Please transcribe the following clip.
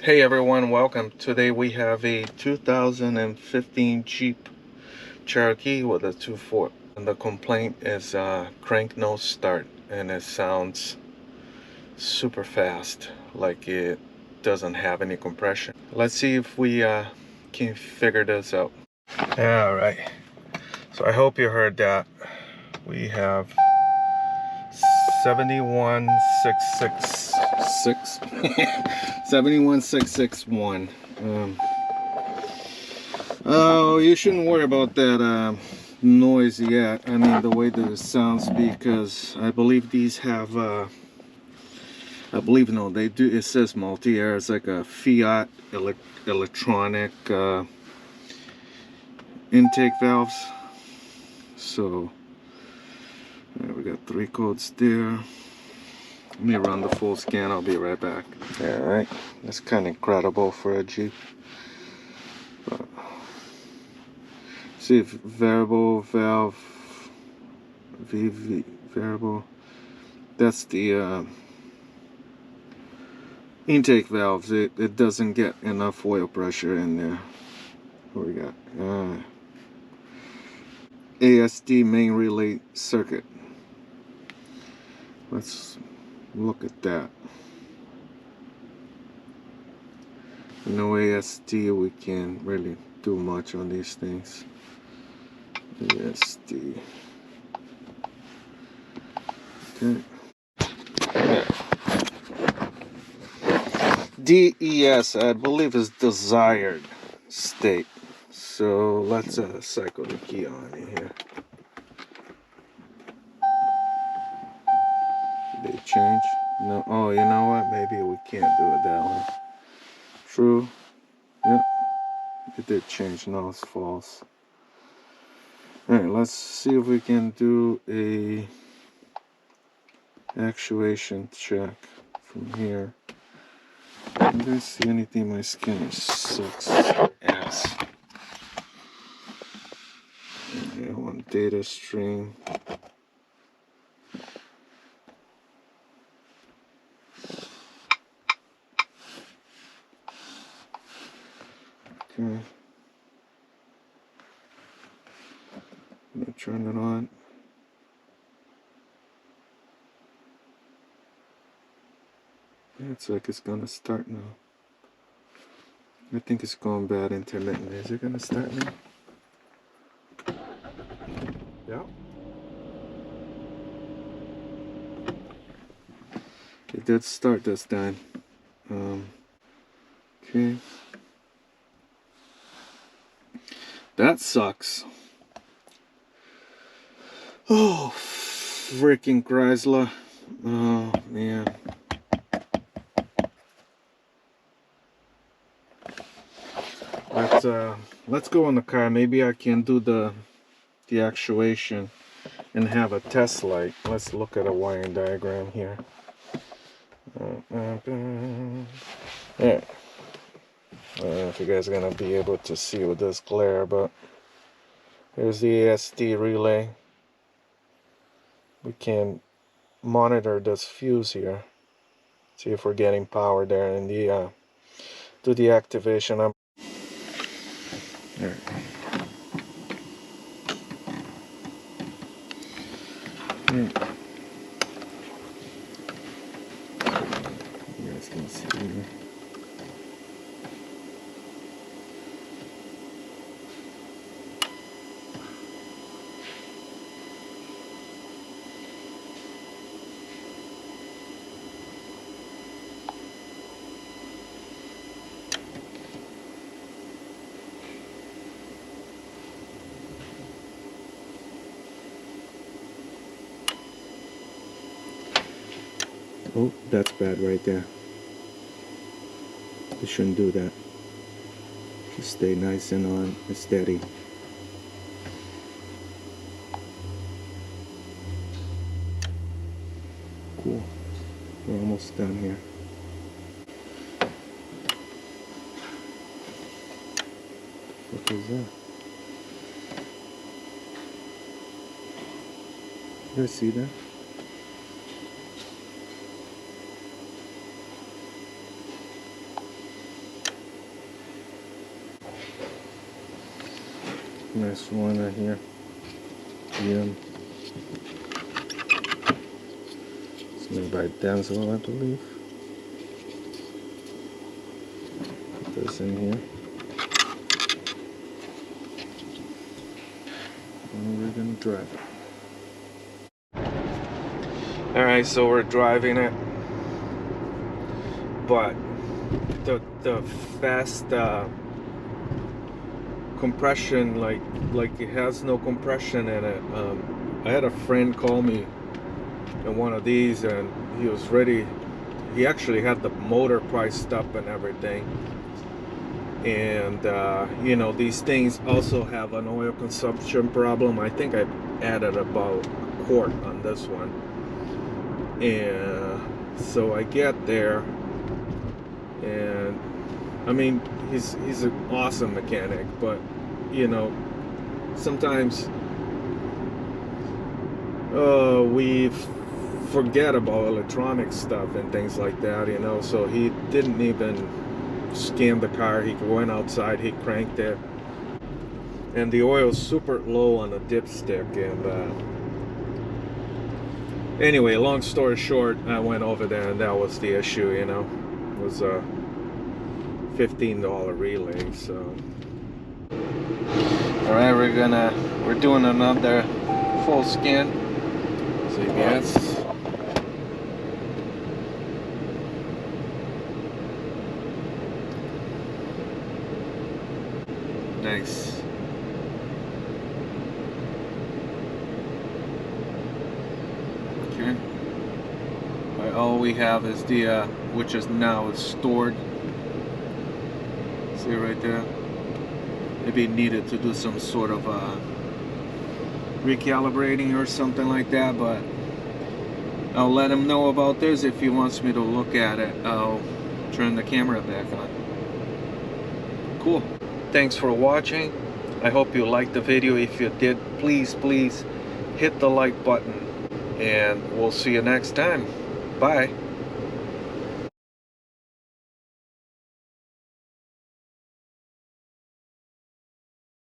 Hey everyone, welcome. Today we have a 2015 Jeep Cherokee with a 2.4. And the complaint is crank no start, and it sounds super fast, like it doesn't have any compression. Let's see if we can figure this out. Alright, so I hope you heard that. We have 71666 71661. Oh, you shouldn't worry about that noise yet. I mean, the way that it sounds, because I believe these have I believe, no, they do, it says multi-air. It's like a Fiat electronic intake valves. So we got 3 codes there. Let me run the full scan. I'll be right back. Alright, that's kind of incredible for a Jeep. But see if variable valve, VV variable, that's the intake valves. It doesn't get enough oil pressure in there. What we got? ASD main relay circuit. Let's look at that. No ASD, we can't really do much on these things. ASD. Okay. DES, I believe, is desired state. So let's cycle the key on in here. Did they change? No. Oh, you know what? Maybe we can't do it that way. True. Yep. It did change. No, it's false. Alright, let's see if we can do a actuation check from here. I didn't see anything. My scanner sucks ass. Okay, one data stream. Okay. Let me turn it on. Yeah, it's like it's gonna start now. I think it's going bad intermittent. Is it gonna start now? Yeah. It did start this time. Okay. That sucks. Oh, freaking Chrysler. Oh, man. Let's go in the car. Maybe I can do the actuation and have a test light. Let's look at a wiring diagram here. Yeah. I don't know if you guys are gonna be able to see with this glare, but here's the ASD relay. We can monitor this fuse here. See if we're getting power there, and do the activation. All right. You guys can see. Oh, that's bad right there. You shouldn't do that. Just stay nice and on and steady. Cool. We're almost done here. What is that? You guys see that? This one right here. Yeah. It's made by Denzel, I believe. Put this in here. And we're gonna drive it. Alright, so we're driving it. But the fast compression, like it has no compression in it. I had a friend call me in one of these, and he was ready. He actually had the motor priced up and everything. And you know, these things also have an oil consumption problem. I think I added about a quart on this one. And so I get there, and I mean, he's an awesome mechanic, but you know, sometimes we forget about electronic stuff and things like that, you know. So he didn't even scan the car. He went outside, he cranked it, and the oil's super low on the dipstick. And anyway, long story short, I went over there, and that was the issue, you know. It was a $15 relay. So all right, we're doing another full scan. So yes. Nice. Okay. All we have is the which is now stored. See right there. Maybe needed to do some sort of recalibrating or something like that, but I'll let him know about this. If he wants me to look at it, I'll turn the camera back on. Cool. Thanks for watching. I hope you liked the video. If you did, please hit the like button, and we'll see you next time. Bye.